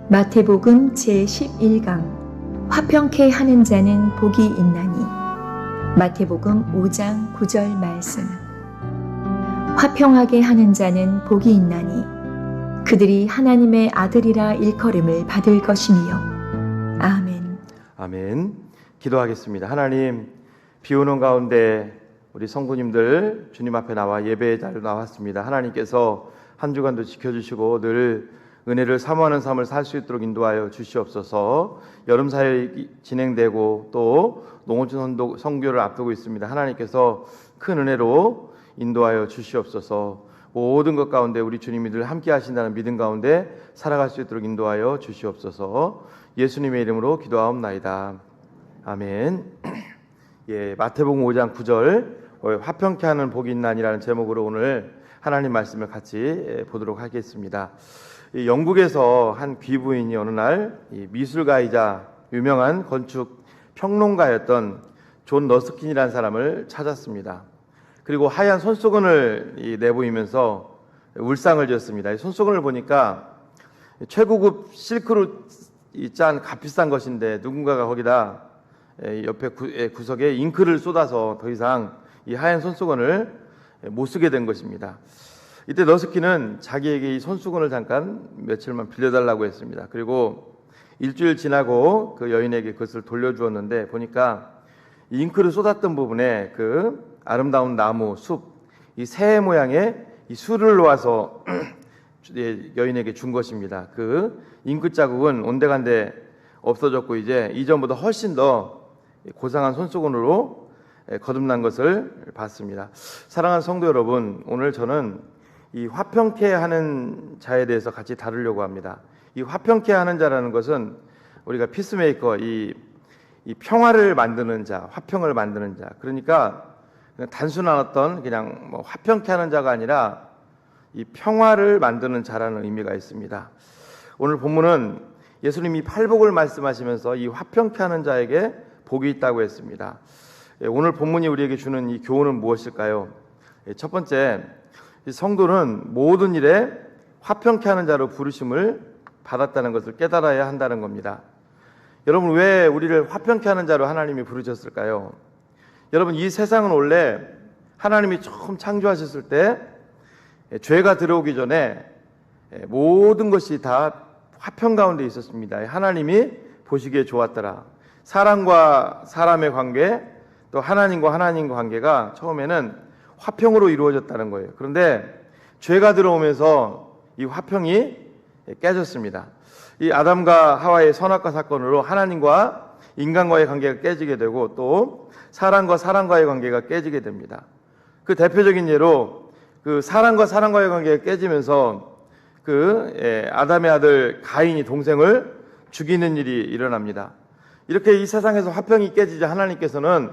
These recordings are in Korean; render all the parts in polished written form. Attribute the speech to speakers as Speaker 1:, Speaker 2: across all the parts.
Speaker 1: 마태복음 제11강 화평케 하는 자는 복이 있나니. 마태복음 5장 9절 말씀. 화평하게 하는 자는 복이 있나니 그들이 하나님의 아들이라 일컬음을 받을 것이니요. 아멘.
Speaker 2: 아멘. 기도하겠습니다. 하나님, 비 오는 가운데 우리 성도님들 주님 앞에 나와 예배의 자리로 나왔습니다. 하나님께서 한 주간도 지켜주시고 늘 은혜를 사모하는 삶을 살 수 있도록 인도하여 주시옵소서. 여름 사역이 진행되고 또 농어촌 선교를 앞두고 있습니다. 하나님께서 큰 은혜로 인도하여 주시옵소서. 모든 것 가운데 우리 주님이 늘 함께 하신다는 믿음 가운데 살아갈 수 있도록 인도하여 주시옵소서. 예수님의 이름으로 기도하옵나이다. 아멘. 예, 마태복음 5장 9절 화평케 하는 복이 있나니라는 제목으로 오늘 하나님 말씀을 같이 보도록 하겠습니다. 영국에서 한 귀부인이 어느 날 미술가이자 유명한 건축 평론가였던 존 러스킨이라는 사람을 찾았습니다. 그리고 하얀 손수건을 내보이면서 울상을 지었습니다. 손수건을 보니까 최고급 실크로 짠 값비싼 것인데 누군가가 거기다 옆에 구석에 잉크를 쏟아서 더 이상 이 하얀 손수건을 못 쓰게 된 것입니다. 이때 러스킨은 자기에게 이 손수건을 잠깐 며칠만 빌려달라고 했습니다. 그리고 일주일 지나고 그 여인에게 그것을 돌려주었는데 보니까 이 잉크를 쏟았던 부분에 그 아름다운 나무, 숲, 이 새 모양의 이 술을 놓아서 여인에게 준 것입니다. 그 잉크 자국은 온데간데 없어졌고 이제 이전보다 훨씬 더 고상한 손수건으로 거듭난 것을 봤습니다. 사랑하는 성도 여러분, 오늘 저는 이 화평케 하는 자에 대해서 같이 다루려고 합니다. 이 화평케 하는 자라는 것은 우리가 피스메이커, 이 평화를 만드는 자, 화평을 만드는 자. 그러니까 그냥 단순한 어떤 그냥 뭐 화평케 하는 자가 아니라 이 평화를 만드는 자라는 의미가 있습니다. 오늘 본문은 예수님이 팔복을 말씀하시면서 이 화평케 하는 자에게 복이 있다고 했습니다. 오늘 본문이 우리에게 주는 이 교훈은 무엇일까요? 첫 번째, 이 성도는 모든 일에 화평케 하는 자로 부르심을 받았다는 것을 깨달아야 한다는 겁니다. 여러분, 왜 우리를 화평케 하는 자로 하나님이 부르셨을까요? 여러분, 이 세상은 원래 하나님이 처음 창조하셨을 때 죄가 들어오기 전에 모든 것이 다 화평 가운데 있었습니다. 하나님이 보시기에 좋았더라. 사람과 사람의 관계, 또 하나님과 관계가 처음에는 화평으로 이루어졌다는 거예요. 그런데 죄가 들어오면서 이 화평이 깨졌습니다. 이 아담과 하와의 선악과 사건으로 하나님과 인간과의 관계가 깨지게 되고 또 사람과의 관계가 깨지게 됩니다. 그 대표적인 예로 그 사람과의 관계가 깨지면서 아담의 아들 가인이 동생을 죽이는 일이 일어납니다. 이렇게 이 세상에서 화평이 깨지자 하나님께서는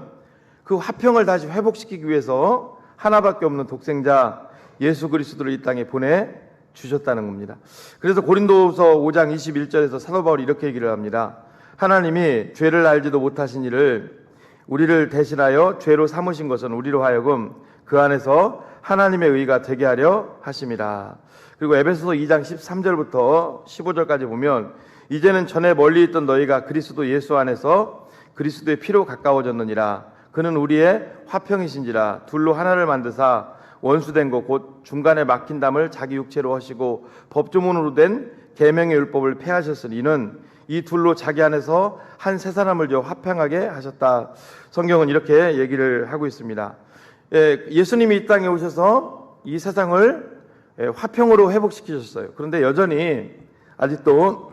Speaker 2: 그 화평을 다시 회복시키기 위해서 하나밖에 없는 독생자 예수 그리스도를 이 땅에 보내주셨다는 겁니다. 그래서 고린도서 5장 21절에서 사도 바울이 이렇게 얘기를 합니다. 하나님이 죄를 알지도 못하신 이를 우리를 대신하여 죄로 삼으신 것은 우리로 하여금 그 안에서 하나님의 의가 되게 하려 하심이라. 그리고 에베소서 2장 13절부터 15절까지 보면 이제는 전에 멀리 있던 너희가 그리스도 예수 안에서 그리스도의 피로 가까워졌느니라. 그는 우리의 화평이신지라. 둘로 하나를 만드사 원수된 것 곧 중간에 막힌 담을 자기 육체로 하시고 법조문으로 된 계명의 율법을 폐하셨으니 이는 이 둘로 자기 안에서 한 새 사람을 지어 화평하게 하셨다. 성경은 이렇게 얘기를 하고 있습니다. 예수님이 이 땅에 오셔서 이 세상을 화평으로 회복시키셨어요. 그런데 여전히 아직도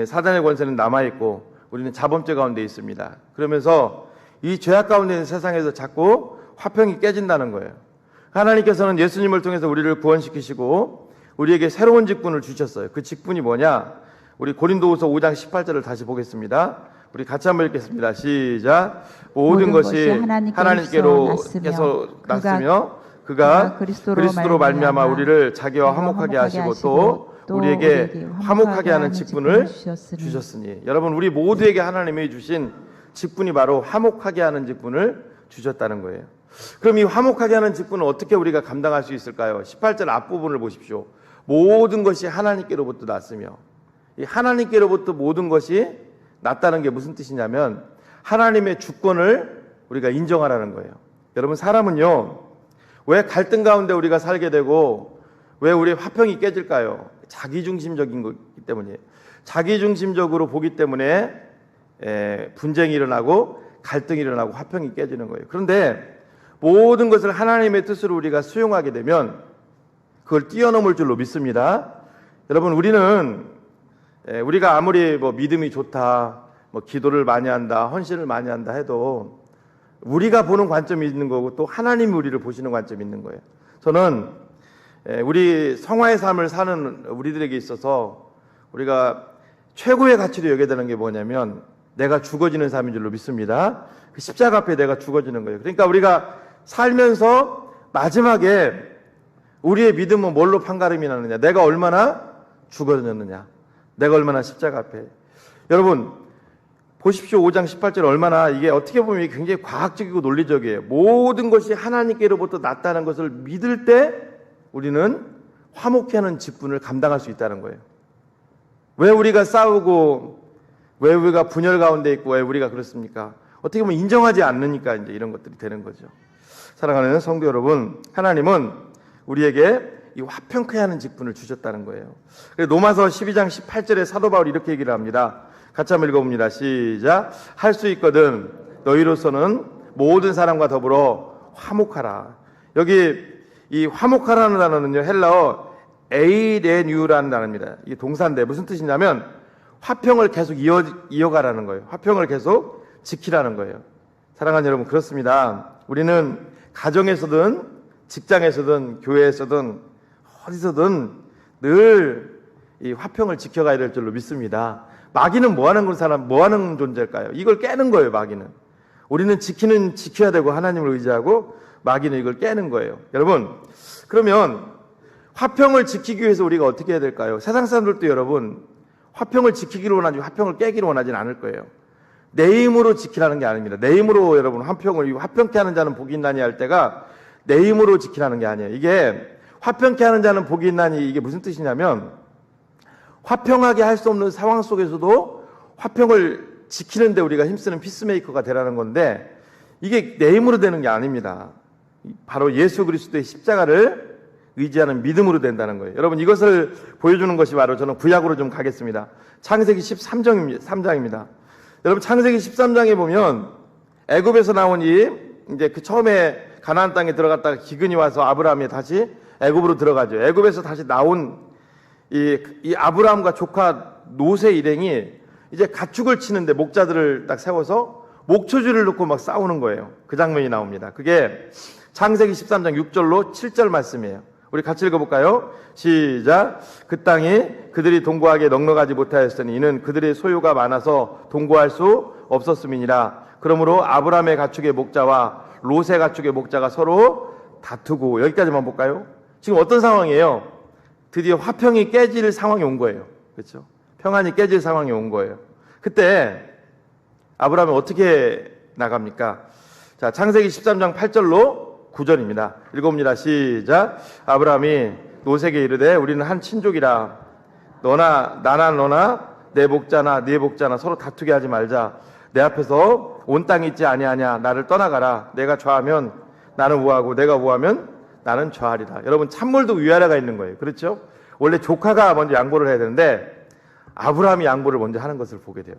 Speaker 2: 사단의 권세는 남아있고 우리는 자범죄 가운데 있습니다. 그러면서 이 죄악 가운데 있는 세상에서 자꾸 화평이 깨진다는 거예요. 하나님께서는 예수님을 통해서 우리를 구원시키시고 우리에게 새로운 직분을 주셨어요. 그 직분이 뭐냐? 우리 고린도후서 5장 18절을 다시 보겠습니다. 우리 같이 한번 읽겠습니다. 시작. 모든 것이 하나님께로서 났으며 그가 그리스도로 말미암아 우리를 자기와 화목하게 하시고 또 우리에게 화목하게 하는 직분을 주셨으니. 여러분, 우리 모두에게 하나님이 주신 직분이 바로 화목하게 하는 직분을 주셨다는 거예요. 그럼 이 화목하게 하는 직분을 어떻게 우리가 감당할 수 있을까요? 18절 앞부분을 보십시오. 모든 것이 하나님께로부터 났으며 이 하나님께로부터 모든 것이 낫다는 게 무슨 뜻이냐면 하나님의 주권을 우리가 인정하라는 거예요. 여러분, 사람은요, 왜 갈등 가운데 우리가 살게 되고 왜 우리의 화평이 깨질까요? 자기중심적인 거기 때문이에요. 자기중심적으로 보기 때문에 분쟁이 일어나고 갈등이 일어나고 화평이 깨지는 거예요. 그런데 모든 것을 하나님의 뜻으로 우리가 수용하게 되면 그걸 뛰어넘을 줄로 믿습니다. 여러분, 우리가 아무리 믿음이 좋다, 기도를 많이 한다, 헌신을 많이 한다 해도 우리가 보는 관점이 있는 거고 또 하나님이 우리를 보시는 관점이 있는 거예요. 저는 우리 성화의 삶을 사는 우리들에게 있어서 우리가 최고의 가치로 여겨야 되는 게 뭐냐면 내가 죽어지는 삶인 줄로 믿습니다. 그 십자가 앞에 내가 죽어지는 거예요. 그러니까 우리가 살면서 마지막에 우리의 믿음은 뭘로 판가름이 나느냐, 내가 얼마나 죽어졌느냐, 내가 얼마나 십자가 앞에. 여러분 보십시오. 5장 18절 얼마나 이게 어떻게 보면 이게 굉장히 과학적이고 논리적이에요. 모든 것이 하나님께로부터 낫다는 것을 믿을 때 우리는 화목해 하는 직분을 감당할 수 있다는 거예요. 왜 우리가 싸우고 왜 우리가 분열 가운데 있고 왜 우리가 그렇습니까? 어떻게 보면 인정하지 않으니까 이제 이런 것들이 되는 거죠. 사랑하는 성도 여러분, 하나님은 우리에게 이 화평케 하는 직분을 주셨다는 거예요. 그래서 로마서 12장 18절에 사도 바울이 이렇게 얘기를 합니다. 같이 한번 읽어봅니다. 시작. 할 수 있거든 너희로서는 모든 사람과 더불어 화목하라. 여기 이 화목하라는 단어는요, 헬라어 에이레뉴라는 단어입니다. 이게 동사인데 무슨 뜻이냐면 화평을 계속 이어가라는 거예요. 화평을 계속 지키라는 거예요. 사랑하는 여러분, 그렇습니다. 우리는 가정에서든 직장에서든 교회에서든 어디서든 늘 이 화평을 지켜가야 될 줄로 믿습니다. 마귀는 뭐 하는 존재일까요? 이걸 깨는 거예요, 마귀는. 우리는 지켜야 되고 하나님을 의지하고 마귀는 이걸 깨는 거예요. 여러분, 그러면 화평을 지키기 위해서 우리가 어떻게 해야 될까요? 세상 사람들도 여러분, 화평을 지키기를 원하지 화평을 깨기를 원하지는 않을 거예요. 내 힘으로 지키라는 게 아닙니다. 내 힘으로 여러분 화평케 하는 자는 복이 있나니 할 때가 내 힘으로 지키라는 게 아니에요. 이게 화평케 하는 자는 복이 있나니 이게 무슨 뜻이냐면 화평하게 할 수 없는 상황 속에서도 화평을 지키는데 우리가 힘쓰는 피스메이커가 되라는 건데 이게 내 힘으로 되는 게 아닙니다. 바로 예수 그리스도의 십자가를 의지하는 믿음으로 된다는 거예요. 여러분, 이것을 보여주는 것이 바로 저는 구약으로 좀 가겠습니다. 창세기 13장입니다. 여러분, 창세기 13장에 보면 애굽에서 나온 이제 그 처음에 가나안 땅에 들어갔다가 기근이 와서 아브라함이 다시 애굽으로 들어가죠. 애굽에서 다시 나온 이 아브라함과 조카 롯의 일행이 이제 가축을 치는데 목자들을 딱 세워서 목초지를 놓고 막 싸우는 거예요. 그 장면이 나옵니다. 그게 창세기 13장 6절로 7절 말씀이에요. 우리 같이 읽어볼까요? 시작. 그 땅이 그들이 동거하기에 넉넉하지 못하였으니 이는 그들의 소유가 많아서 동거할 수 없었음이니라. 그러므로 아브라함의 가축의 목자와 롯의 가축의 목자가 서로 다투고. 여기까지만 볼까요? 지금 어떤 상황이에요? 드디어 화평이 깨질 상황이 온 거예요. 그렇죠? 평안이 깨질 상황이 온 거예요. 그때 아브라함이 어떻게 나갑니까? 자, 창세기 13장 8절로 9절입니다. 읽어봅니다. 시작. 아브라함이 롯에게 이르되 우리는 한 친족이라 너나 내 목자나 네 목자나 서로 다투게 하지 말자. 내 앞에서 온 땅이 있지 아니하냐. 나를 떠나가라. 내가 좌하면 나는 우하고 내가 우하면 나는 좌하리라. 여러분, 참물도 위아래가 있는 거예요. 그렇죠? 원래 조카가 먼저 양보를 해야 되는데 아브라함이 양보를 먼저 하는 것을 보게 돼요.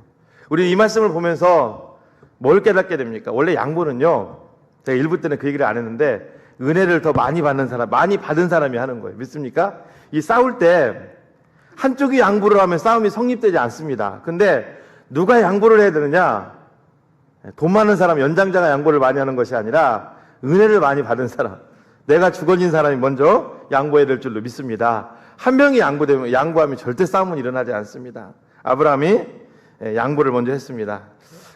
Speaker 2: 우리 이 말씀을 보면서 뭘 깨닫게 됩니까? 원래 양보는요, 제가 일부 때는 그 얘기를 안 했는데 은혜를 더 많이 받는 사람, 많이 받은 사람이 하는 거예요. 믿습니까? 이 싸울 때 한쪽이 양보를 하면 싸움이 성립되지 않습니다. 근데 누가 양보를 해야 되느냐? 돈 많은 사람, 연장자가 양보를 많이 하는 것이 아니라 은혜를 많이 받은 사람, 내가 죽어진 사람이 먼저 양보해야 될 줄로 믿습니다. 한 명이 양보하면 절대 싸움은 일어나지 않습니다. 아브라함이 양보를 먼저 했습니다.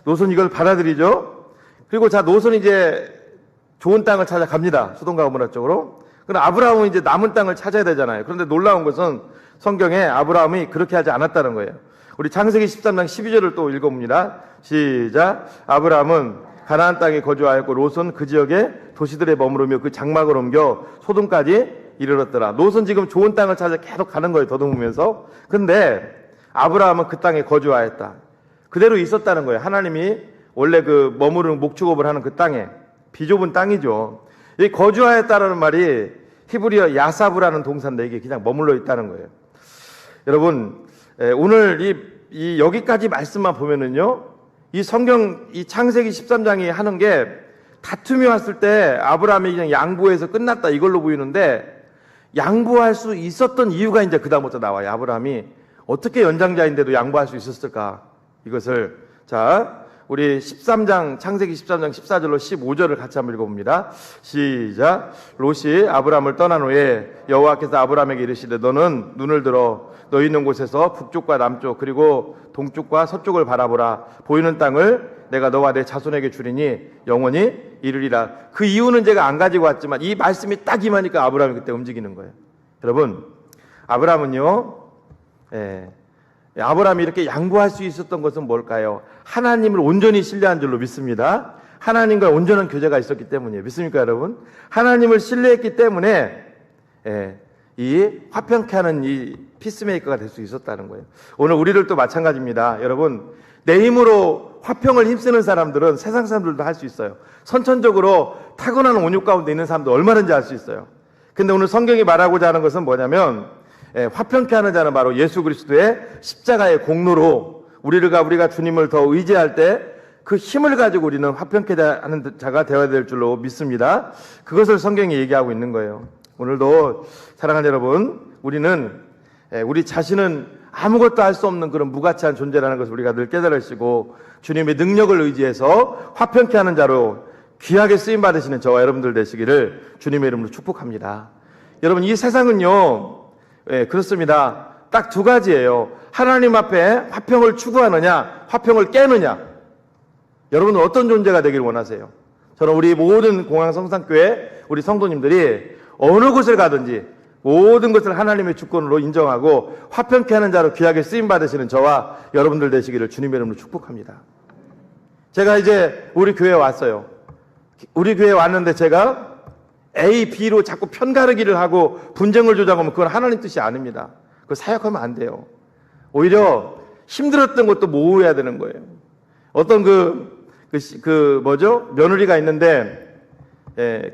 Speaker 2: 롯은 이걸 받아들이죠. 그리고 자, 롯은 이제 좋은 땅을 찾아갑니다. 소돔과 고모라 쪽으로. 그럼 아브라함은 이제 남은 땅을 찾아야 되잖아요. 그런데 놀라운 것은 성경에 아브라함이 그렇게 하지 않았다는 거예요. 우리 창세기 13장 12절을 또 읽어봅니다. 시작. 아브라함은 가나안 땅에 거주하였고 롯은 그 지역에 도시들에 머무르며 그 장막을 옮겨 소돔까지 이르렀더라. 롯은 지금 좋은 땅을 찾아 계속 가는 거예요. 더듬으면서. 근데 아브라함은 그 땅에 거주하였다. 그대로 있었다는 거예요. 하나님이 원래 그 머무르는 목축업을 하는 그 땅에, 비좁은 땅이죠. 이 거주하였다라는 말이 히브리어 야사브라는 동사인데 이게 그냥 머물러 있다는 거예요. 여러분, 오늘 이 여기까지 말씀만 보면은요, 이 성경 이 창세기 13장이 하는 게 다툼이 왔을 때 아브라함이 그냥 양보해서 끝났다 이걸로 보이는데, 양보할 수 있었던 이유가 이제 그다음부터 나와요. 아브라함이 어떻게 연장자인데도 양보할 수 있었을까? 이것을, 자, 우리 13장, 창세기 13장 14절로 15절을 같이 한번 읽어봅니다. 시작. 롯이 아브라함을 떠난 후에 여호와께서 아브라함에게 이르시되 너는 눈을 들어 너희 있는 곳에서 북쪽과 남쪽 그리고 동쪽과 서쪽을 바라보라. 보이는 땅을 내가 너와 내 자손에게 주리니 영원히 이르리라. 그 이유는 제가 안 가지고 왔지만 이 말씀이 딱 임하니까 아브라함이 그때 움직이는 거예요. 여러분, 아브라함은요, 아브라함이 이렇게 양보할 수 있었던 것은 뭘까요? 하나님을 온전히 신뢰한 줄로 믿습니다. 하나님과 온전한 교제가 있었기 때문이에요. 믿습니까, 여러분? 하나님을 신뢰했기 때문에 이 화평케 하는 이 피스메이커가 될 수 있었다는 거예요. 오늘 우리들도 마찬가지입니다. 여러분, 내 힘으로 화평을 힘쓰는 사람들은 세상 사람들도 할 수 있어요. 선천적으로 타고난 온유 가운데 있는 사람도 얼마든지 할 수 있어요. 근데 오늘 성경이 말하고자 하는 것은 뭐냐면, 화평케 하는 자는 바로 예수 그리스도의 십자가의 공로로 우리가 주님을 더 의지할 때 그 힘을 가지고 우리는 화평케 하는 자가 되어야 될 줄로 믿습니다. 그것을 성경이 얘기하고 있는 거예요. 오늘도 사랑하는 여러분, 우리 자신은 아무것도 할 수 없는 그런 무가치한 존재라는 것을 우리가 늘 깨달으시고 주님의 능력을 의지해서 화평케 하는 자로 귀하게 쓰임 받으시는 저와 여러분들 되시기를 주님의 이름으로 축복합니다. 여러분, 이 세상은요, 그렇습니다. 딱 두 가지예요. 하나님 앞에 화평을 추구하느냐, 화평을 깨느냐. 여러분은 어떤 존재가 되기를 원하세요? 저는 우리 모든 공항성산교회 우리 성도님들이 어느 곳을 가든지 모든 것을 하나님의 주권으로 인정하고 화평케 하는 자로 귀하게 쓰임 받으시는 저와 여러분들 되시기를 주님의 이름으로 축복합니다. 제가 이제 우리 교회에 왔어요. 우리 교회에 왔는데 제가 A, B로 자꾸 편가르기를 하고 분쟁을 조장하면 그건 하나님 뜻이 아닙니다. 그거 사역하면 안 돼요. 오히려 힘들었던 것도 모으어야 되는 거예요. 어떤 며느리가 있는데,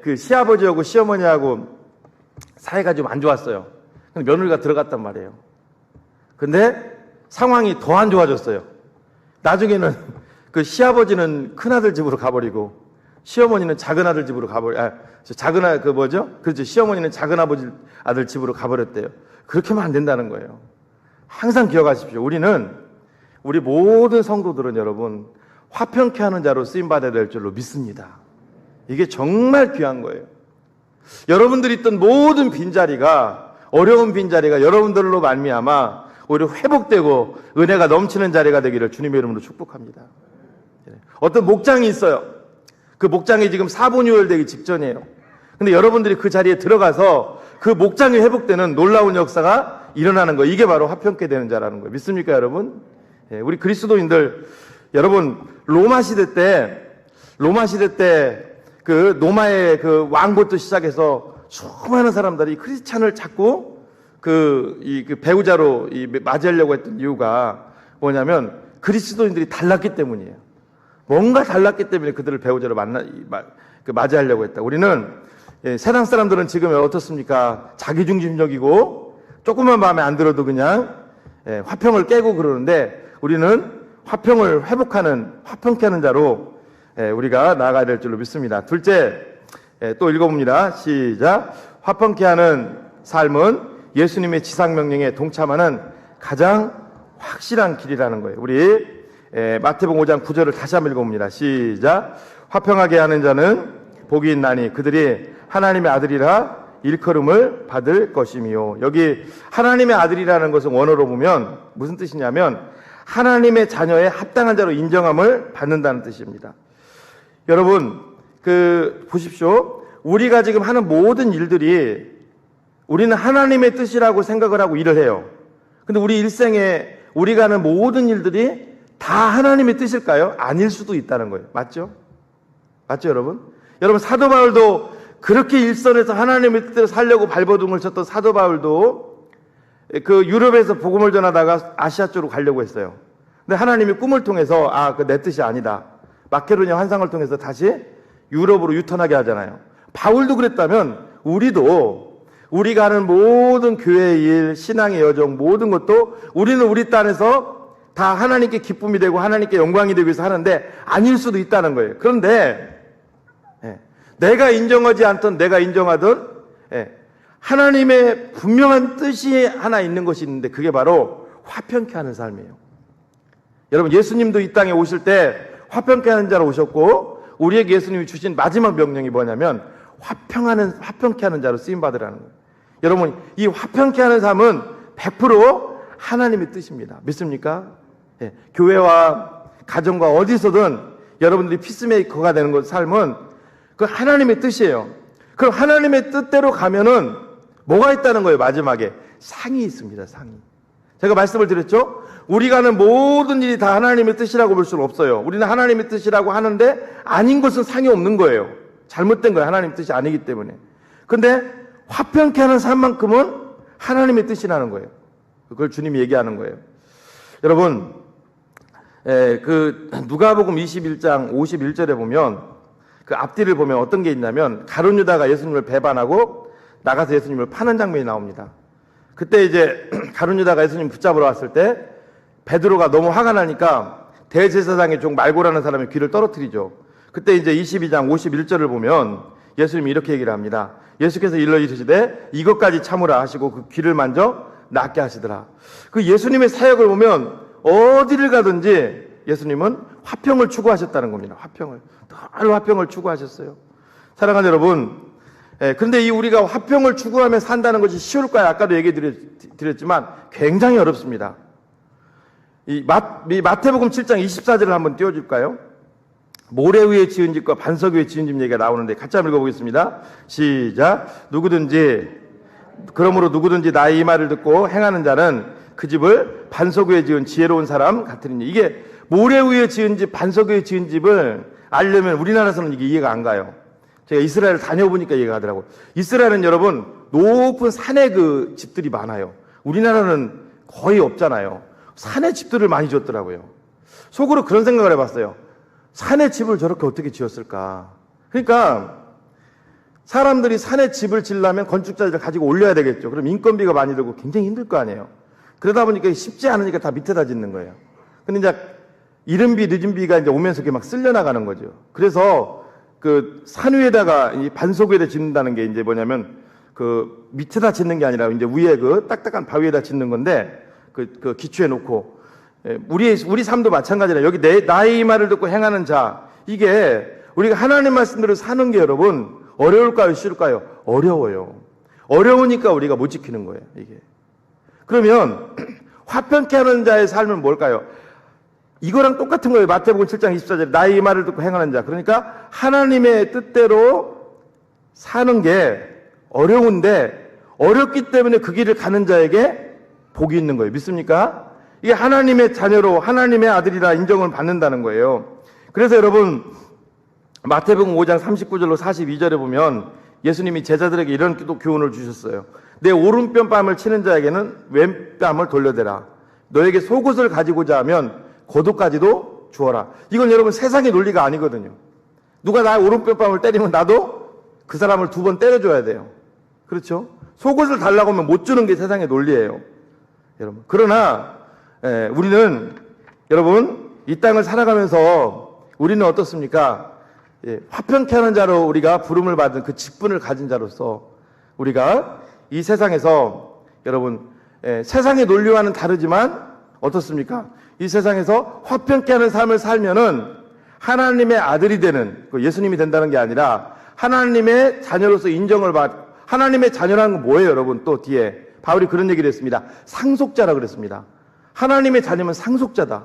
Speaker 2: 그 시아버지하고 시어머니하고 사이가 좀 안 좋았어요. 근데 며느리가 들어갔단 말이에요. 근데 상황이 더 안 좋아졌어요. 나중에는 그 시아버지는 큰아들 집으로 가버리고, 시어머니는 작은아들 집으로 그렇죠. 시어머니는 작은아버지 아들 집으로 가버렸대요. 그렇게 하면 안 된다는 거예요. 항상 기억하십시오. 우리 모든 성도들은 여러분, 화평케 하는 자로 쓰임받아야 될 줄로 믿습니다. 이게 정말 귀한 거예요. 여러분들이 있던 모든 빈자리가, 어려운 빈자리가 여러분들로 말미암아 오히려 회복되고 은혜가 넘치는 자리가 되기를 주님의 이름으로 축복합니다. 어떤 목장이 있어요. 그 목장이 지금 사분유월되기 직전이에요. 근데 여러분들이 그 자리에 들어가서 그 목장이 회복되는 놀라운 역사가 일어나는 거예요. 이게 바로 화평케 되는 자라는 거예요. 믿습니까, 여러분? 우리 그리스도인들, 여러분, 로마 시대 때 그 로마의 그 왕부터 시작해서 수많은 사람들이 크리스찬을 자꾸 그 배우자로 맞이하려고 했던 이유가 뭐냐면 그리스도인들이 달랐기 때문이에요. 뭔가 달랐기 때문에 그들을 배우자로 맞이하려고 했다. 우리는 세상 사람들은 지금 어떻습니까? 자기중심적이고 조금만 마음에 안 들어도 그냥 화평을 깨고 그러는데 우리는 화평을 회복하는, 화평케 하는 자로 우리가 나아가야 될 줄로 믿습니다. 둘째, 또 읽어봅니다. 시작. 화평케 하는 삶은 예수님의 지상명령에 동참하는 가장 확실한 길이라는 거예요. 우리 마태복음 5장 9절을 다시 한번 읽어봅니다. 시작. 화평하게 하는 자는 복이 있나니 그들이 하나님의 아들이라 일컬음을 받을 것이며, 여기 하나님의 아들이라는 것은 원어로 보면 무슨 뜻이냐면 하나님의 자녀의 합당한 자로 인정함을 받는다는 뜻입니다. 여러분, 보십시오. 우리가 지금 하는 모든 일들이 우리는 하나님의 뜻이라고 생각을 하고 일을 해요. 근데 우리 일생에 우리가 하는 모든 일들이 다 하나님의 뜻일까요? 아닐 수도 있다는 거예요. 맞죠? 맞죠, 여러분? 여러분, 사도 바울도 그렇게 일선에서 하나님의 뜻대로 살려고 발버둥을 쳤던 사도 바울도 그 유럽에서 복음을 전하다가 아시아 쪽으로 가려고 했어요. 근데 하나님이 꿈을 통해서 그 내 뜻이 아니다. 마케도니아 환상을 통해서 다시 유럽으로 유턴하게 하잖아요. 바울도 그랬다면 우리도 우리가 하는 모든 교회의 일, 신앙의 여정, 모든 것도 우리는 우리 딴에서 다 하나님께 기쁨이 되고 하나님께 영광이 되기 위해서 하는데 아닐 수도 있다는 거예요. 그런데 내가 인정하지 않던 내가 인정하던 하나님의 분명한 뜻이 하나 있는 것이 있는데 그게 바로 화평케 하는 삶이에요. 여러분, 예수님도 이 땅에 오실 때 화평케 하는 자로 오셨고 우리에게 예수님이 주신 마지막 명령이 뭐냐면 화평케 하는 자로 쓰임받으라는 거예요. 여러분, 이 화평케 하는 삶은 100% 하나님의 뜻입니다. 믿습니까? 교회와 가정과 어디서든 여러분들이 피스메이커가 되는 것 삶은 그 하나님의 뜻이에요. 그럼 하나님의 뜻대로 가면은 뭐가 있다는 거예요? 마지막에 상이 있습니다. 상이. 제가 말씀을 드렸죠? 우리가 하는 모든 일이 다 하나님의 뜻이라고 볼 수는 없어요. 우리는 하나님의 뜻이라고 하는데 아닌 것은 상이 없는 거예요. 잘못된 거예요. 하나님의 뜻이 아니기 때문에. 근데 화평케 하는 삶만큼은 하나님의 뜻이라는 거예요. 그걸 주님이 얘기하는 거예요. 여러분, 그 누가복음 21장 51절에 보면 그 앞뒤를 보면 어떤 게 있냐면 가룟 유다가 예수님을 배반하고 나가서 예수님을 파는 장면이 나옵니다. 그때 이제 가룟 유다가 예수님 붙잡으러 왔을 때 베드로가 너무 화가 나니까 대제사장의 종 말고라는 사람의 귀를 떨어뜨리죠. 그때 이제 22장 51절을 보면 예수님이 이렇게 얘기를 합니다. 예수께서 일러 이르시되 이것까지 참으라 하시고 그 귀를 만져 낫게 하시더라. 그 예수님의 사역을 보면 어디를 가든지 예수님은 화평을 추구하셨다는 겁니다. 화평을. 늘 화평을 추구하셨어요. 사랑하는 여러분, 그런데 이 우리가 화평을 추구하며 산다는 것이 쉬울까요? 아까도 얘기 드렸지만 굉장히 어렵습니다. 이 마태복음 7장 24절을 한번 띄워줄까요? 모래 위에 지은 집과 반석 위에 지은 집 얘기가 나오는데 같이 한번 읽어보겠습니다. 시작. 그러므로 누구든지 나의 이 말을 듣고 행하는 자는 그 집을 반석 위에 지은 지혜로운 사람 같으니. 이게 모래 위에 지은 집, 반석 위에 지은 집을 알려면 우리나라에서는 이게 이해가 안 가요. 제가 이스라엘 다녀보니까 이해가 가더라고요. 이스라엘은 여러분 높은 산에 그 집들이 많아요. 우리나라는 거의 없잖아요. 산에 집들을 많이 지었더라고요. 속으로 그런 생각을 해봤어요. 산에 집을 저렇게 어떻게 지었을까? 그러니까 사람들이 산에 집을 지으려면 건축자들을 가지고 올려야 되겠죠. 그럼 인건비가 많이 들고 굉장히 힘들 거 아니에요. 그러다 보니까 쉽지 않으니까 다 밑에다 짓는 거예요. 근데 이제 이른 비 늦은 비가 이제 오면서 이렇게 막 쓸려 나가는 거죠. 그래서 그 산 위에다가 이 반석 위에다 짓는다는 게 이제 뭐냐면 그 밑에다 짓는 게 아니라 이제 위에 그 딱딱한 바위에다 짓는 건데 그 기초에 놓고 우리 삶도 마찬가지라. 여기 나의 이 말을 듣고 행하는 자, 이게 우리가 하나님 말씀대로 사는 게 여러분 어려울까요? 쉬울까요? 어려워요. 어려우니까 우리가 못 지키는 거예요. 이게. 그러면 화평케 하는 자의 삶은 뭘까요? 이거랑 똑같은 거예요. 마태복음 7장 24절 나의 이 말을 듣고 행하는 자. 그러니까 하나님의 뜻대로 사는 게 어려운데 어렵기 때문에 그 길을 가는 자에게 복이 있는 거예요. 믿습니까? 이게 하나님의 자녀로 하나님의 아들이라 인정을 받는다는 거예요. 그래서 여러분 마태복음 5장 39절로 42절에 보면 예수님이 제자들에게 이런 또 교훈을 주셨어요. 내 오른편 뺨을 치는 자에게는 왼뺨을 돌려대라. 너에게 속옷을 가지고자 하면 겉옷까지도 주어라. 이건 여러분 세상의 논리가 아니거든요. 누가 나의 오른편 뺨을 때리면 나도 그 사람을 2번 때려줘야 돼요. 그렇죠? 속옷을 달라고 하면 못 주는 게 세상의 논리예요. 여러분. 그러나 우리는 여러분 이 땅을 살아가면서 우리는 어떻습니까? 화평케 하는 자로 우리가 부름을 받은 그 직분을 가진 자로서 우리가 이 세상에서 여러분 세상의 논리와는 다르지만 어떻습니까? 이 세상에서 화평케 하는 삶을 살면은 하나님의 아들이 되는, 예수님이 된다는 게 아니라 하나님의 자녀로서 인정을 하나님의 자녀라는 건 뭐예요, 여러분? 또 뒤에 바울이 그런 얘기를 했습니다. 상속자라 그랬습니다. 하나님의 자녀면 상속자다.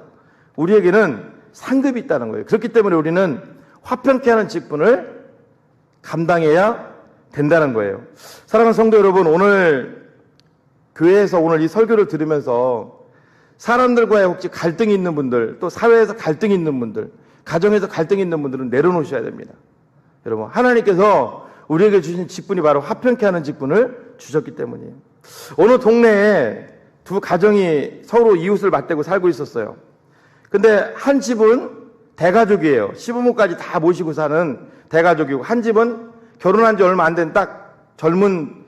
Speaker 2: 우리에게는 상급이 있다는 거예요. 그렇기 때문에 우리는 화평케 하는 직분을 감당해야 된다는 거예요. 사랑하는 성도 여러분, 오늘 교회에서 오늘 이 설교를 들으면서 사람들과의 혹시 갈등이 있는 분들, 또 사회에서 갈등이 있는 분들, 가정에서 갈등이 있는 분들은 내려놓으셔야 됩니다. 여러분, 하나님께서 우리에게 주신 직분이 바로 화평케 하는 직분을 주셨기 때문이에요. 어느 동네에 두 가정이 서로 이웃을 맞대고 살고 있었어요. 근데 한 집은 대가족이에요. 시부모까지 다 모시고 사는 대가족이고, 한 집은 결혼한 지 얼마 안 된 딱 젊은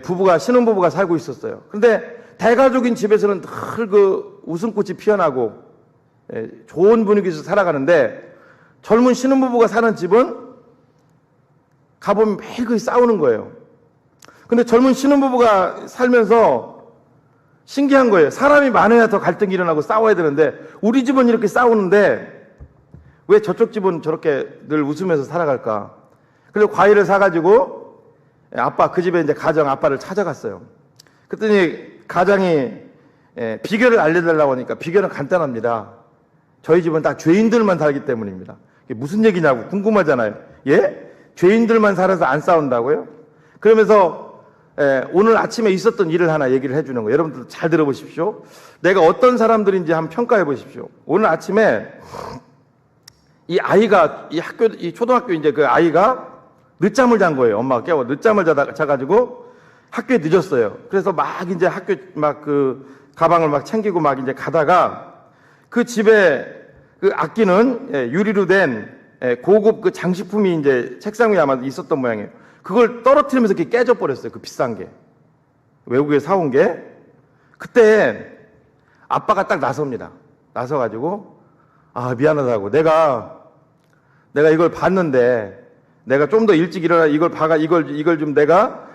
Speaker 2: 부부가, 신혼부부가 살고 있었어요. 근데 대가족인 집에서는 늘 그 웃음꽃이 피어나고 좋은 분위기에서 살아가는데, 젊은 신혼부부가 사는 집은 가보면 매일 거의 싸우는 거예요. 근데 젊은 신혼부부가 살면서 신기한 거예요. 사람이 많아야 더 갈등이 일어나고 싸워야 되는데, 우리 집은 이렇게 싸우는데 왜 저쪽 집은 저렇게 늘 웃으면서 살아갈까? 그래서 과일을 사가지고 아빠, 그 집에 이제 가정 아빠를 찾아갔어요. 그랬더니 가장이 비결을 알려달라고 하니까, 비결은 간단합니다. 저희 집은 다 죄인들만 살기 때문입니다. 이게 무슨 얘기냐고 궁금하잖아요. 예? 죄인들만 살아서 안 싸운다고요? 그러면서 오늘 아침에 있었던 일을 하나 얘기를 해주는 거예요. 여러분들 잘 들어보십시오. 내가 어떤 사람들인지 한번 평가해 보십시오. 오늘 아침에 이 아이가, 이 초등학교 이제 그 아이가 늦잠을 잔 거예요. 엄마가 깨워 늦잠을 자가지고 학교에 늦었어요. 그래서 막 이제 학교 막 그 가방을 막 챙기고 막 이제 가다가, 그 집에 그 아끼는 유리로 된 고급 그 장식품이 이제 책상 위에 아마 있었던 모양이에요. 그걸 떨어뜨리면서 이렇게 깨져버렸어요. 그 비싼 게. 외국에 사온 게. 그때 아빠가 딱 나섭니다. 나서가지고, 아, 미안하다고. 내가 이걸 봤는데, 내가 좀 더 일찍 일어나 이걸 이걸 좀 내가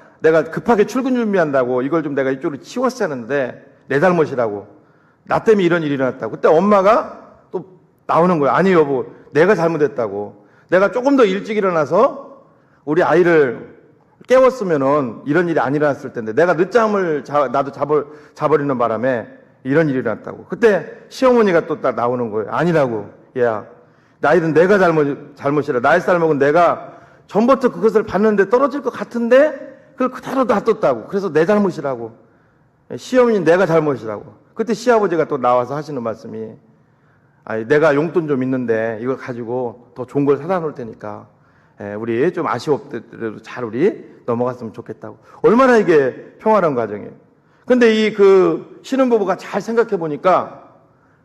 Speaker 2: 급하게 출근 준비한다고 이걸 좀 내가 이쪽으로 치웠어야 하는데, 내 잘못이라고. 나 때문에 이런 일이 일어났다고. 그때 엄마가 또 나오는 거예요. 아니, 여보, 내가 잘못했다고. 내가 조금 더 일찍 일어나서 우리 아이를 깨웠으면은 이런 일이 안 일어났을 텐데, 내가 늦잠을 나도 자버리는 바람에 이런 일이 일어났다고. 그때 시어머니가 또 딱 나오는 거예요. 아니라고. 얘야, 나이는 내가 잘못이라. 나의 잘못은 내가 전부터 그것을 봤는데 떨어질 것 같은데 그걸 그대로 놔뒀다고. 그래서 내 잘못이라고. 시어머니는 내가 잘못이라고. 그때 시아버지가 또 나와서 하시는 말씀이, 아니, 내가 용돈 좀 있는데 이걸 가지고 더 좋은 걸 사다 놓을 테니까 우리 좀 아쉬웠더라도 잘 우리 넘어갔으면 좋겠다고. 얼마나 이게 평화로운 과정이에요. 근데 이 그 신혼부부가 잘 생각해 보니까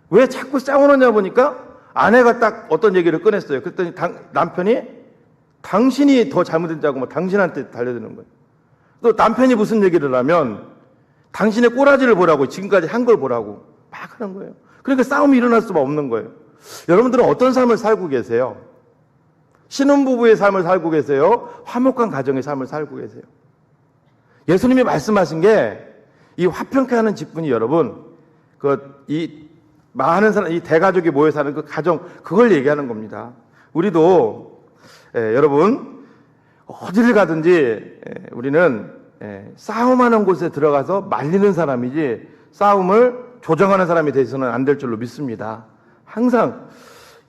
Speaker 2: 왜 자꾸 싸우느냐 보니까, 아내가 딱 어떤 얘기를 꺼냈어요. 그랬더니 남편이 당신이 더 잘못했다고 뭐 당신한테 달려드는 거예요. 또 남편이 무슨 얘기를 하면 당신의 꼬라지를 보라고, 지금까지 한 걸 보라고 막 하는 거예요. 그러니까 싸움이 일어날 수가 없는 거예요. 여러분들은 어떤 삶을 살고 계세요? 신혼부부의 삶을 살고 계세요? 화목한 가정의 삶을 살고 계세요? 예수님이 말씀하신 게, 이 화평케 하는 직분이 여러분, 이 많은 사람, 이 대가족이 모여 사는 그 가정, 그걸 얘기하는 겁니다. 우리도 여러분 어디를 가든지 우리는 싸움하는 곳에 들어가서 말리는 사람이지 싸움을 조정하는 사람이 되어서는 안 될 줄로 믿습니다. 항상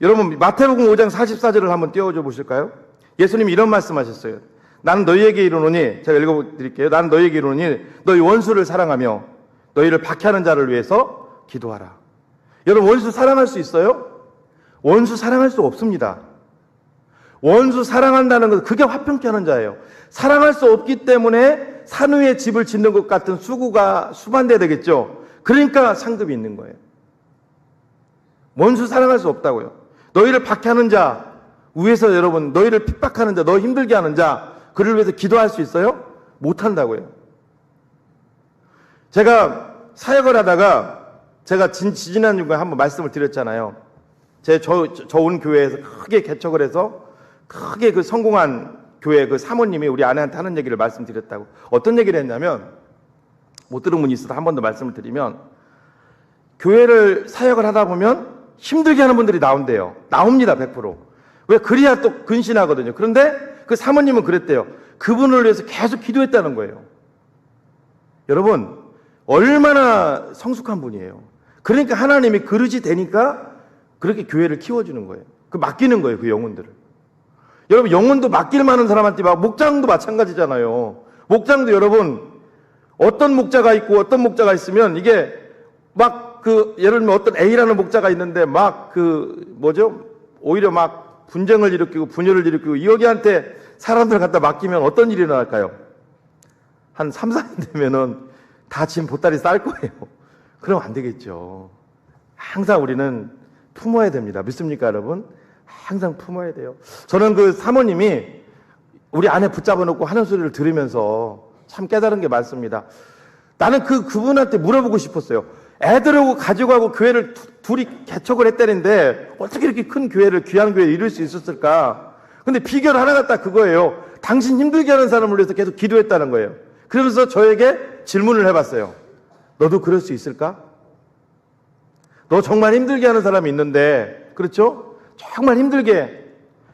Speaker 2: 여러분 마태복음 5장 44절을 한번 띄워줘 보실까요? 예수님이 이런 말씀하셨어요. 나는 너희에게 이르노니, 제가 읽어드릴게요. 나는 너희에게 이르노니 너희 원수를 사랑하며 너희를 박해하는 자를 위해서 기도하라. 여러분, 원수 사랑할 수 있어요? 원수 사랑할 수 없습니다. 원수 사랑한다는 것은 그게 화평케 하는 자예요. 사랑할 수 없기 때문에 산 위에 집을 짓는 것 같은 수구가 수반돼야 되겠죠. 그러니까 상급이 있는 거예요. 원수 사랑할 수 없다고요. 너희를 박해하는 자, 위에서 여러분 너희를 핍박하는 자, 너 힘들게 하는 자, 그를 위해서 기도할 수 있어요? 못한다고요. 제가 사역을 하다가 제가 지지난주에 한번 말씀을 드렸잖아요. 저 온 교회에서 크게 개척을 해서 크게 그 성공한 교회 그 사모님이 우리 아내한테 하는 얘기를 말씀드렸다고. 어떤 얘기를 했냐면, 못 들은 분이 있어서 한 번 더 말씀을 드리면, 교회를 사역을 하다 보면 힘들게 하는 분들이 나온대요. 나옵니다, 100%. 왜? 그래야 또 근신하거든요. 그런데 그 사모님은 그랬대요. 그분을 위해서 계속 기도했다는 거예요. 여러분, 얼마나 성숙한 분이에요. 그러니까 하나님이 그릇이 되니까 그렇게 교회를 키워주는 거예요. 그 맡기는 거예요, 그 영혼들을. 여러분, 영혼도 맡길 만한 사람한테 목장도 마찬가지잖아요. 목장도 여러분, 어떤 목자가 있고 어떤 목자가 있으면 이게 예를 들면 어떤 A라는 목자가 있는데 오히려 막 분쟁을 일으키고 분열을 일으키고 여기한테 사람들 갖다 맡기면 어떤 일이 일어날까요? 한 3, 4년 되면은 다 지금 보따리 쌀 거예요. 그럼 안 되겠죠. 항상 우리는 품어야 됩니다. 믿습니까, 여러분? 항상 품어야 돼요. 저는 그 사모님이 우리 아내 붙잡아 놓고 하는 소리를 들으면서 참 깨달은 게 많습니다. 나는 그분한테 물어보고 싶었어요. 애들하고 가지고 가고 교회를 둘이 개척을 했다는데 어떻게 이렇게 큰 교회를, 귀한 교회를 이룰 수 있었을까? 근데 비결 하나가 딱 그거예요. 당신 힘들게 하는 사람을 위해서 계속 기도했다는 거예요. 그러면서 저에게 질문을 해봤어요. 너도 그럴 수 있을까? 너 정말 힘들게 하는 사람이 있는데, 그렇죠? 정말 힘들게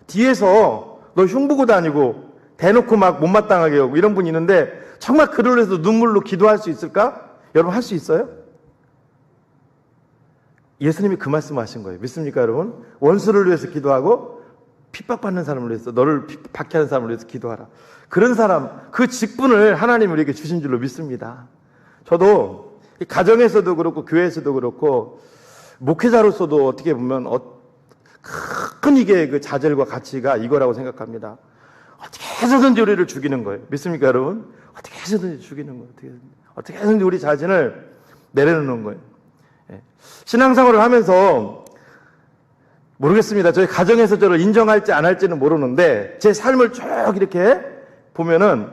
Speaker 2: 뒤에서 너 흉보고 다니고 대놓고 막 못마땅하게 하고 이런 분이 있는데 정말 그를 위해서 눈물로 기도할 수 있을까? 여러분 할 수 있어요? 예수님이 그 말씀 하신 거예요. 믿습니까, 여러분? 원수를 위해서 기도하고 핍박받는 사람을 위해서, 너를 박해하는 사람을 위해서 기도하라. 그런 사람, 그 직분을 하나님이 우리에게 주신 줄로 믿습니다. 저도 가정에서도 그렇고 교회에서도 그렇고 목회자로서도 어떻게 보면 큰 이게 그 자질과 가치가 이거라고 생각합니다. 어떻게 해서든지 우리를 죽이는 거예요. 믿습니까, 여러분? 어떻게 해서든지 죽이는 거예요. 어떻게 해서든지 우리 자신을 내려놓는 거예요. 신앙생활을 하면서 모르겠습니다. 저희 가정에서 저를 인정할지 안 할지는 모르는데 제 삶을 쭉 이렇게 보면은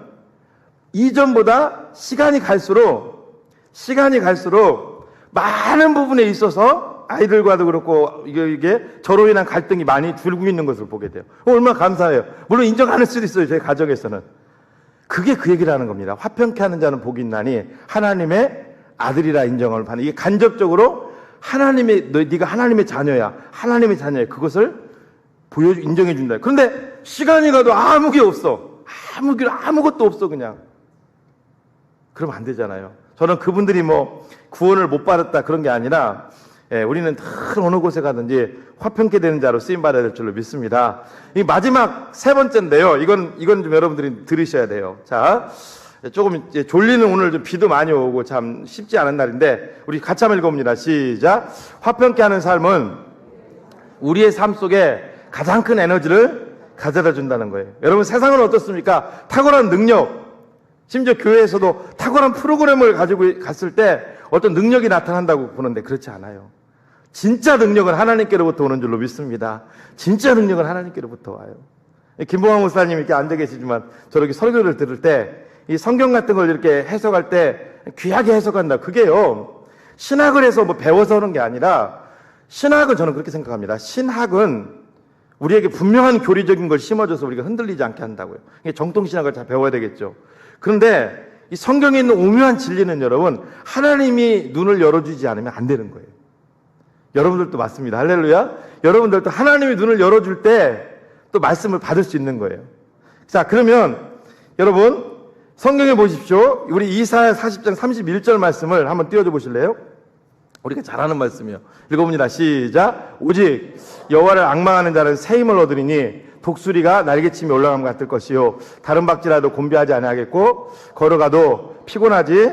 Speaker 2: 이전보다 시간이 갈수록 많은 부분에 있어서 아이들과도 그렇고 이게 저로 인한 갈등이 많이 줄고 있는 것을 보게 돼요. 얼마나 감사해요. 물론 인정 안 할 수도 있어요. 저희 가정에서는. 그게 그 얘기를 하는 겁니다. 화평케 하는 자는 복이 있나니 하나님의 아들이라 인정을 받는, 이게 간접적으로 네가 하나님의 자녀야. 하나님의 자녀야. 그것을 인정해 준다. 그런데 시간이 가도 아무것도 없어 그냥. 그러면 안 되잖아요. 저는 그분들이 뭐 구원을 못 받았다 그런 게 아니라 우리는 어느 곳에 가든지 화평케 되는 자로 쓰임 받아야 될 줄로 믿습니다. 이 마지막 세 번째인데요. 이건 좀 여러분들이 들으셔야 돼요. 자, 조금 이제 졸리는 오늘 좀 비도 많이 오고 참 쉽지 않은 날인데 우리 같이 한번 읽어봅니다. 시작. 화평케 하는 삶은 우리의 삶 속에 가장 큰 에너지를 가져다 준다는 거예요. 여러분 세상은 어떻습니까? 탁월한 능력, 심지어 교회에서도 탁월한 프로그램을 가지고 갔을 때 어떤 능력이 나타난다고 보는데 그렇지 않아요. 진짜 능력은 하나님께로부터 오는 줄로 믿습니다. 진짜 능력은 하나님께로부터 와요. 김봉환 목사님 이렇게 앉아 계시지만 저렇게 설교를 들을 때 이 성경 같은 걸 이렇게 해석할 때 귀하게 해석한다. 그게요, 신학을 해서 뭐 배워서 하는 게 아니라, 신학은 저는 그렇게 생각합니다. 신학은 우리에게 분명한 교리적인 걸 심어줘서 우리가 흔들리지 않게 한다고요. 정통신학을 잘 배워야 되겠죠. 그런데 이 성경에 있는 오묘한 진리는 여러분, 하나님이 눈을 열어주지 않으면 안 되는 거예요. 여러분들도 맞습니다. 할렐루야. 여러분들도 하나님이 눈을 열어줄 때 또 말씀을 받을 수 있는 거예요. 자, 그러면 여러분 성경에 보십시오. 우리 이사야 40장 31절 말씀을 한번 띄워줘 보실래요? 우리가 잘 아는 말씀이요. 읽어봅니다. 시작. 오직 여호와를 앙망하는 자는 새 힘을 얻으리니 독수리가 날개침이 올라감 같을 것이요 다른 박지라도 곤비하지 아니하겠고 걸어가도 피곤하지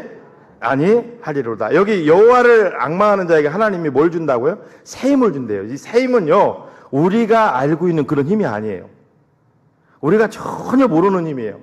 Speaker 2: 아니하리로다. 여기 여호와를 앙망하는 자에게 하나님이 뭘 준다고요? 새 힘을 준대요. 이 새 힘은요, 우리가 알고 있는 그런 힘이 아니에요. 우리가 전혀 모르는 힘이에요.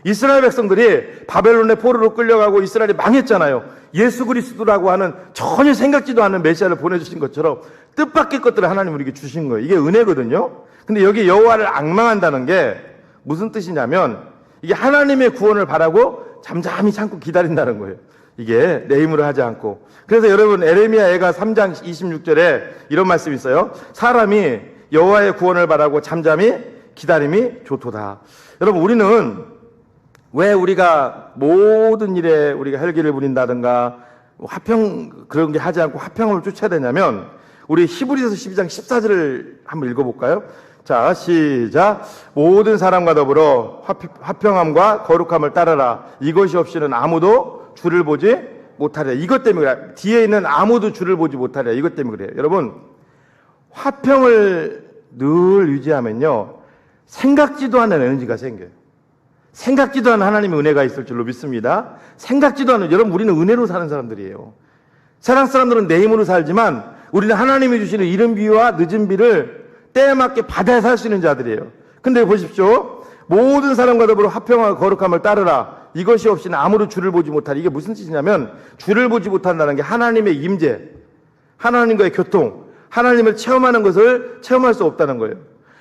Speaker 2: 이스라엘 백성들이 바벨론의 포로로 끌려가고 이스라엘이 망했잖아요. 예수 그리스도라고 하는 전혀 생각지도 않은 메시아를 보내주신 것처럼 뜻밖의 것들을 하나님 우리에게 주신 거예요. 이게 은혜거든요. 근데 여기 여호와를 앙망한다는 게 무슨 뜻이냐면 이게 하나님의 구원을 바라고 잠잠히 참고 기다린다는 거예요. 이게 내 힘으로 하지 않고. 그래서 여러분 에레미야 애가 3장 26절에 이런 말씀이 있어요. 사람이 여호와의 구원을 바라고 잠잠히 기다림이 좋도다. 여러분 우리는 왜 우리가 모든 일에 우리가 헬기를 부린다든가 화평 그런 게 하지 않고 화평을 쫓아야 되냐면 우리 히브리서 12장 14절을 한번 읽어볼까요? 자, 시작. 모든 사람과 더불어 화평함과 거룩함을 따르라. 이것이 없이는 아무도 주를 보지 못하리라. 이것 때문에 그래요. 뒤에 있는 아무도 주를 보지 못하리라. 이것 때문에 그래요. 여러분 화평을 늘 유지하면요, 생각지도 않은 에너지가 생겨요. 생각지도 않은 하나님의 은혜가 있을 줄로 믿습니다. 생각지도 않은, 여러분 우리는 은혜로 사는 사람들이에요. 세상 사람들은 내 힘으로 살지만 우리는 하나님이 주시는 이른 비와 늦은 비를 때에 맞게 받아야 살 수 있는 자들이에요. 근데 보십시오. 모든 사람과 더불어 화평과 거룩함을 따르라. 이것이 없이는 아무도 주를 보지 못하리. 이게 무슨 뜻이냐면 주를 보지 못한다는 게 하나님의 임재, 하나님과의 교통, 하나님을 체험하는 것을 체험할 수 없다는 거예요.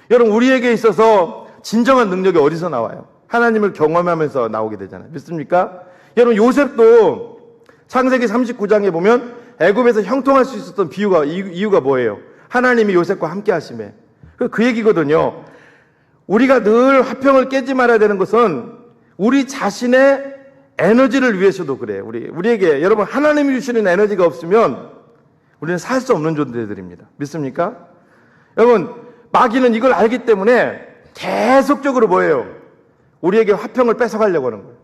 Speaker 2: 여러분, 우리에게 있어서 진정한 능력이 어디서 나와요? 하나님을 경험하면서 나오게 되잖아요. 믿습니까? 여러분, 요셉도 창세기 39장에 보면 애굽에서 형통할 수 있었던 이유가 뭐예요? 하나님이 요셉과 함께 하심에. 그 얘기거든요. 우리가 늘 화평을 깨지 말아야 되는 것은 우리 자신의 에너지를 위해서도 그래요. 우리에게, 여러분, 하나님이 주시는 에너지가 없으면 우리는 살 수 없는 존재들입니다. 믿습니까? 여러분, 마귀는 이걸 알기 때문에 계속적으로 뭐예요? 우리에게 화평을 뺏어가려고 하는 거예요.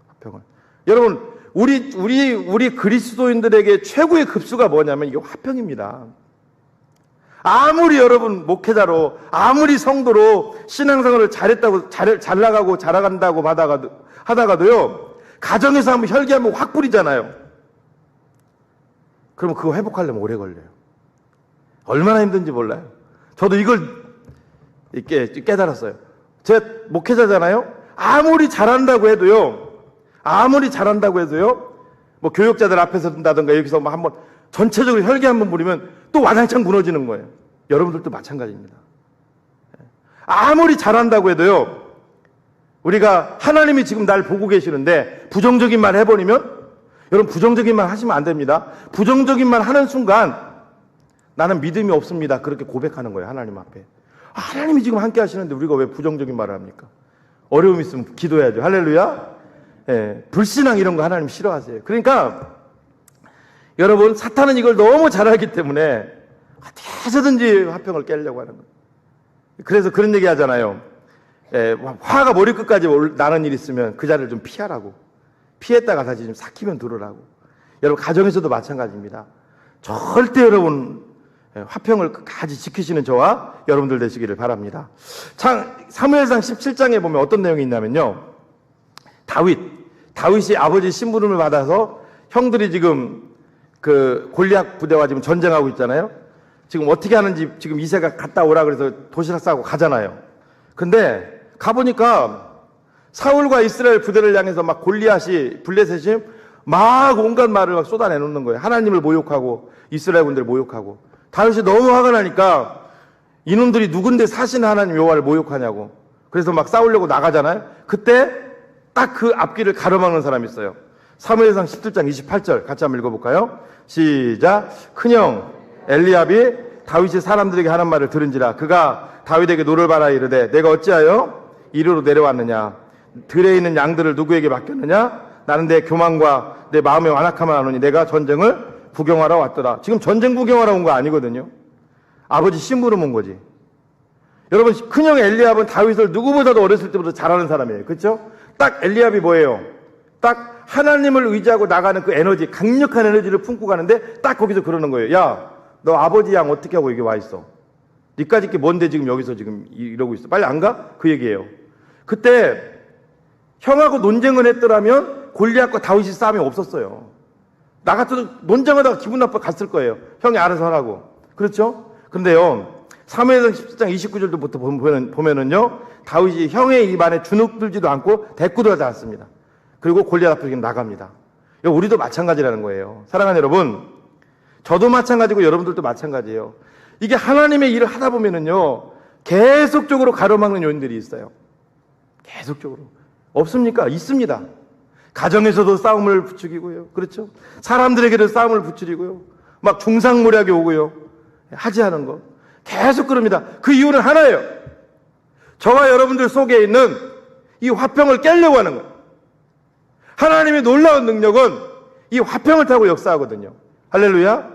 Speaker 2: 화평을. 여러분, 우리 그리스도인들에게 최고의 급수가 뭐냐면 이게 화평입니다. 아무리 여러분 목회자로, 아무리 성도로 신앙생활을 잘했다고, 잘 나가고 잘나간다고 하다가도요, 가정에서 한번 혈기 한번 확 부리잖아요. 그러면 그거 회복하려면 오래 걸려요. 얼마나 힘든지 몰라요. 저도 이걸 깨달았어요. 제가 목회자잖아요. 아무리 잘한다고 해도요, 뭐 교육자들 앞에서 든다든가 여기서 뭐 한번 전체적으로 혈기 한번 부리면 또 와장창 무너지는 거예요. 여러분들도 마찬가지입니다. 아무리 잘한다고 해도요, 우리가 하나님이 지금 날 보고 계시는데 부정적인 말 해버리면, 여러분, 부정적인 말 하시면 안 됩니다. 부정적인 말 하는 순간 나는 믿음이 없습니다. 그렇게 고백하는 거예요. 하나님 앞에. 하나님이 지금 함께 하시는데 우리가 왜 부정적인 말을 합니까? 어려움 있으면 기도해야죠. 할렐루야. 예, 불신앙 이런 거 하나님 싫어하세요. 그러니까 여러분, 사탄은 이걸 너무 잘 알기 때문에 어떻게 해서든지 화평을 깨려고 하는 거예요. 그래서 그런 얘기 하잖아요. 예, 화가 머리끝까지 나는 일 있으면 그 자리를 좀 피하라고. 피했다가 다시 좀 삭히면 들으라고. 여러분, 가정에서도 마찬가지입니다. 절대 여러분 화평을 끝까지 지키시는 저와 여러분들 되시기를 바랍니다. 사무엘상 17장에 보면 어떤 내용이 있냐면요, 다윗이 아버지 심부름을 받아서 형들이 지금 그 골리앗 부대와 지금 전쟁하고 있잖아요. 지금 어떻게 하는지 지금 이새가 갔다 오라 그래서 도시락 싸고 가잖아요. 근데 가보니까 사울과 이스라엘 부대를 향해서 막 골리앗이, 블레셋이 막 온갖 말을 막 쏟아내놓는 거예요. 하나님을 모욕하고 이스라엘 군대를 모욕하고. 다윗이 너무 화가 나니까 이놈들이 누군데 사신 하나님 여호와를 모욕하냐고. 그래서 막 싸우려고 나가잖아요. 그때 딱 그 앞길을 가로막는 사람이 있어요. 사무엘상 17장 28절 같이 한번 읽어볼까요? 시작. 큰형 엘리압이 다윗이 사람들에게 하는 말을 들은지라 그가 다윗에게 노를 바라 이르되 내가 어찌하여 이리로 내려왔느냐? 들에 있는 양들을 누구에게 맡겼느냐? 나는 내 교만과 내 마음의 완악함을 아노니 내가 전쟁을 구경하러 왔더라. 지금 전쟁 구경하러 온 거 아니거든요. 아버지 심부름 온 거지. 여러분, 큰형 엘리압은 다윗을 누구보다도 어렸을 때부터 잘하는 사람이에요. 그렇죠? 딱 엘리압이 뭐예요? 딱 하나님을 의지하고 나가는 그 에너지, 강력한 에너지를 품고 가는데 딱 거기서 그러는 거예요. 야, 너 아버지 양 어떻게 하고 여기 와 있어? 니까짓 게 뭔데 지금 여기서 지금 이러고 있어? 빨리 안 가? 그 얘기예요. 그때 형하고 논쟁을 했더라면 골리앗과 다윗이 싸움이 없었어요. 나 같아도 논쟁하다가 기분 나빠 갔을 거예요. 형이 알아서 하라고. 그렇죠? 근데요, 사무엘상 17장 29절부터 보면은요, 다윗이 형의 입안에 주눅들지도 않고 대꾸도 하지 않습니다. 그리고 골리앗 앞에 나갑니다. 우리도 마찬가지라는 거예요. 사랑하는 여러분, 저도 마찬가지고 여러분들도 마찬가지예요. 이게 하나님의 일을 하다 보면은요, 계속적으로 가로막는 요인들이 있어요. 계속적으로. 없습니까? 있습니다. 가정에서도 싸움을 부추기고요. 그렇죠? 사람들에게도 싸움을 부추기고요. 막 중상모략이 오고요. 하지 않은 거. 계속 그럽니다. 그 이유는 하나예요. 저와 여러분들 속에 있는 이 화평을 깨려고 하는 거예요. 하나님의 놀라운 능력은 이 화평을 타고 역사하거든요. 할렐루야.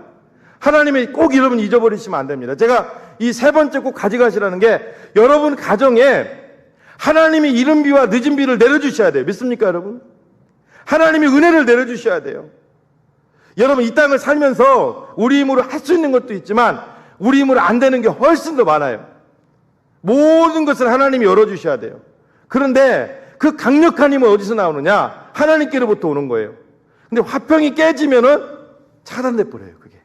Speaker 2: 하나님이 꼭 여러분 잊어버리시면 안 됩니다. 제가 이 세 번째 꼭 가져가시라는 게 여러분 가정에 하나님이 이른 비와 늦은 비를 내려주셔야 돼요. 믿습니까, 여러분? 하나님이 은혜를 내려주셔야 돼요. 여러분, 이 땅을 살면서 우리 힘으로 할 수 있는 것도 있지만 우리 힘으로 안 되는 게 훨씬 더 많아요. 모든 것을 하나님이 열어주셔야 돼요. 그런데 그 강력한 힘은 어디서 나오느냐? 하나님께로부터 오는 거예요. 근데 화평이 깨지면은 차단돼 버려요, 그게.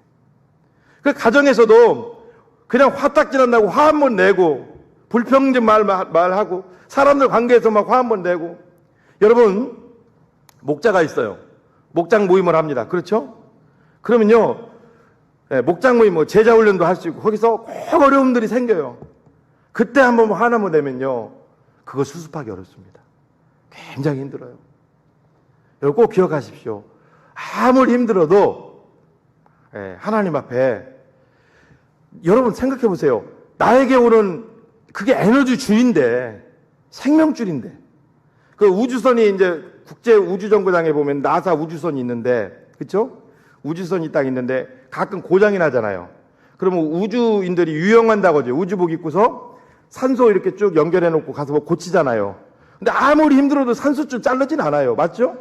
Speaker 2: 그 가정에서도 그냥 화딱지 난다고 화 한 번 내고 불평등 말하고 사람들 관계에서 막 화 한 번 내고. 여러분, 목자가 있어요. 목장 모임을 합니다. 그렇죠? 그러면요, 목장 모임, 제자 훈련도 할 수 있고, 거기서 꼭 어려움들이 생겨요. 그때 한번 하나만 되면요, 그거 수습하기 어렵습니다. 굉장히 힘들어요. 여러분 꼭 기억하십시오. 아무리 힘들어도 하나님 앞에 여러분 생각해 보세요. 나에게 오는 그게 에너지 줄인데, 생명줄인데, 그 우주선이 이제 국제 우주정거장에 보면 나사 우주선이 있는데, 그렇죠? 우주선이 딱 있는데 가끔 고장이 나잖아요. 그러면 우주인들이 유영한다고 하죠. 우주복 입고서 산소 이렇게 쭉 연결해 놓고 가서 뭐 고치잖아요. 근데 아무리 힘들어도 산소줄 자르진 않아요. 맞죠?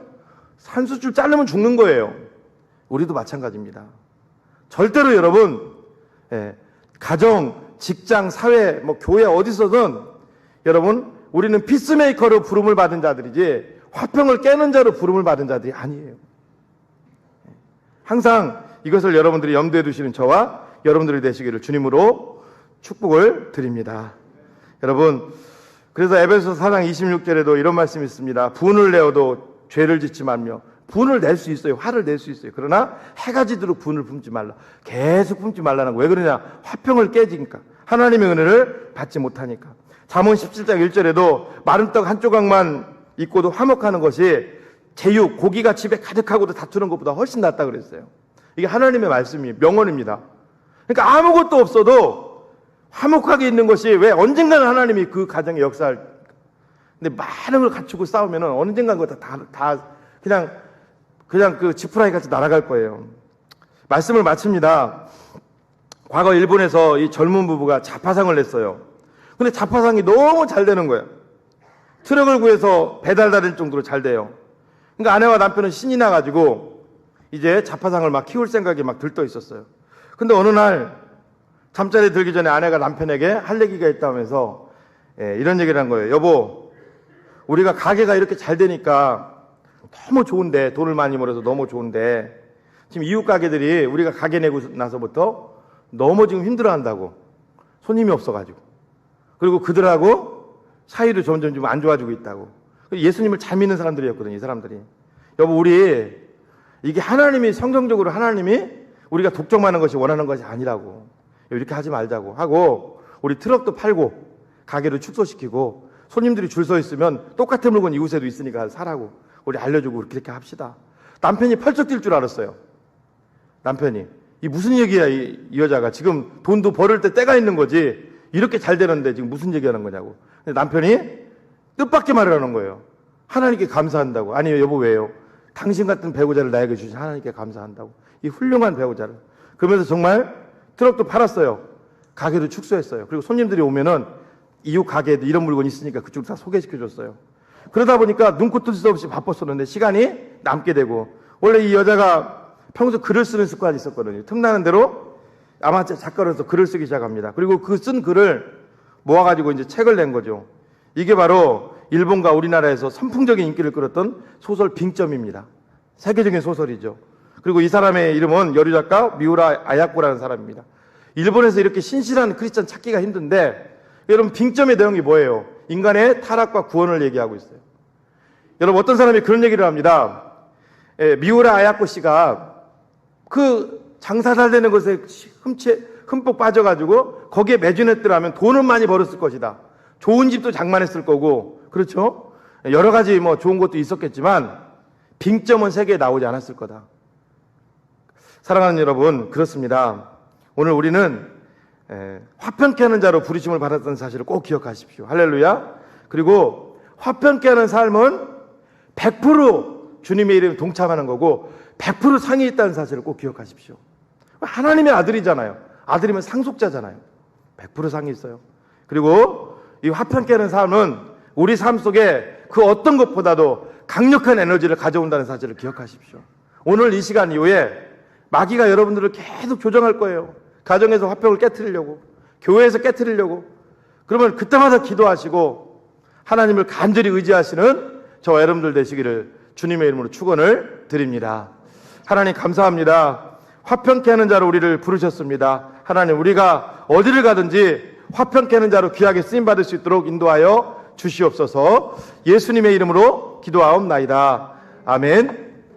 Speaker 2: 산소줄 자르면 죽는 거예요. 우리도 마찬가지입니다. 절대로 여러분, 가정, 직장, 사회, 뭐 교회 어디서든 여러분, 우리는 피스메이커로 부름을 받은 자들이지 화평을 깨는 자로 부름을 받은 자들이 아니에요. 항상 이것을 여러분들이 염두에 두시는 저와 여러분들이 되시기를 주님으로 축복을 드립니다. 여러분, 그래서 에베소서 4장 26절에도 이런 말씀이 있습니다. 분을 내어도 죄를 짓지 말며. 분을 낼 수 있어요. 화를 낼 수 있어요. 그러나 해가 지도록 분을 품지 말라. 계속 품지 말라는 거. 왜 그러냐? 화평을 깨지니까. 하나님의 은혜를 받지 못하니까. 잠언 17장 1절에도 마른 떡 한 조각만 있고도 화목하는 것이 제육, 고기가 집에 가득하고도 다투는 것보다 훨씬 낫다 그랬어요. 이게 하나님의 말씀이 명언입니다. 그러니까 아무것도 없어도 화목하게 있는 것이 왜 언젠가는 하나님이 그 가정에 역사할. 근데 많은 걸 갖추고 싸우면은 언젠가는 다 그냥 그 지푸라기 같이 날아갈 거예요. 말씀을 마칩니다. 과거 일본에서 이 젊은 부부가 자파상을 냈어요. 근데 자파상이 너무 잘 되는 거예요. 트럭을 구해서 배달 다닐 정도로 잘 돼요. 그러니까 아내와 남편은 신이 나가지고 이제 자파상을 막 키울 생각이 막 들떠 있었어요. 근데 어느 날 잠자리 들기 전에 아내가 남편에게 할 얘기가 있다면서 이런 얘기를 한 거예요. 여보, 우리가 가게가 이렇게 잘 되니까 너무 좋은데, 돈을 많이 벌어서 너무 좋은데 지금 이웃 가게들이 우리가 가게 내고 나서부터 너무 지금 힘들어한다고. 손님이 없어가지고. 그리고 그들하고 사이도 점점 좀 안 좋아지고 있다고. 예수님을 잘 믿는 사람들이었거든요, 이 사람들이. 여보, 우리 이게 하나님이 성경적으로 하나님이 우리가 독점하는 것이 원하는 것이 아니라고. 이렇게 하지 말자고 하고, 우리 트럭도 팔고 가게를 축소시키고 손님들이 줄 서 있으면 똑같은 물건 이웃에도 있으니까 사라고 우리 알려주고 그렇게 합시다. 남편이 펄쩍 뛸 줄 알았어요. 남편이 이 무슨 얘기야, 이 여자가 지금 돈도 벌을 때 때가 있는 거지 이렇게 잘 되는데 지금 무슨 얘기하는 거냐고. 근데 남편이 뜻밖의 말을 하는 거예요. 하나님께 감사한다고. 아니요, 여보, 왜요? 당신 같은 배우자를 나에게 주신 하나님께 감사한다고. 이 훌륭한 배우자를. 그러면서 정말 트럭도 팔았어요. 가게도 축소했어요. 그리고 손님들이 오면은 이웃 가게에도 이런 물건이 있으니까 그쪽으로 다 소개시켜줬어요. 그러다 보니까 눈코 뜰 수 없이 바빴었는데 시간이 남게 되고, 원래 이 여자가 평소 글을 쓰는 습관이 있었거든요. 틈나는 대로 아마추어 작가로서 글을 쓰기 시작합니다. 그리고 그 쓴 글을 모아가지고 이제 책을 낸 거죠. 이게 바로 일본과 우리나라에서 선풍적인 인기를 끌었던 소설 빙점입니다. 세계적인 소설이죠. 그리고 이 사람의 이름은 여류 작가 미우라 아야코라는 사람입니다. 일본에서 이렇게 신실한 크리스찬 찾기가 힘든데, 여러분 빙점의 내용이 뭐예요? 인간의 타락과 구원을 얘기하고 있어요. 여러분 어떤 사람이 그런 얘기를 합니다. 미우라 아야코 씨가 그 장사 잘 되는 것에 흠뻑 빠져가지고 거기에 매진했더라면 돈은 많이 벌었을 것이다. 좋은 집도 장만했을 거고, 그렇죠? 여러 가지 뭐 좋은 것도 있었겠지만 빙점은 세계에 나오지 않았을 거다. 사랑하는 여러분, 그렇습니다. 오늘 우리는 화평케 하는 자로 부르심을 받았던 사실을 꼭 기억하십시오. 할렐루야. 그리고 화평케 하는 삶은 100% 주님의 이름에 동참하는 거고 100% 상이 있다는 사실을 꼭 기억하십시오. 하나님의 아들이잖아요. 아들이면 상속자잖아요. 100% 상이 있어요. 그리고 이 화평케 하는 삶은 우리 삶 속에 그 어떤 것보다도 강력한 에너지를 가져온다는 사실을 기억하십시오. 오늘 이 시간 이후에 마귀가 여러분들을 계속 조정할 거예요. 가정에서 화평을 깨트리려고, 교회에서 깨트리려고. 그러면 그때마다 기도하시고 하나님을 간절히 의지하시는 저와 여러분들 되시기를 주님의 이름으로 축원을 드립니다. 하나님 감사합니다. 화평케 하는 자로 우리를 부르셨습니다. 하나님, 우리가 어디를 가든지 화평케 하는 자로 귀하게 쓰임받을 수 있도록 인도하여 주시옵소서. 예수님의 이름으로 기도하옵나이다. 아멘.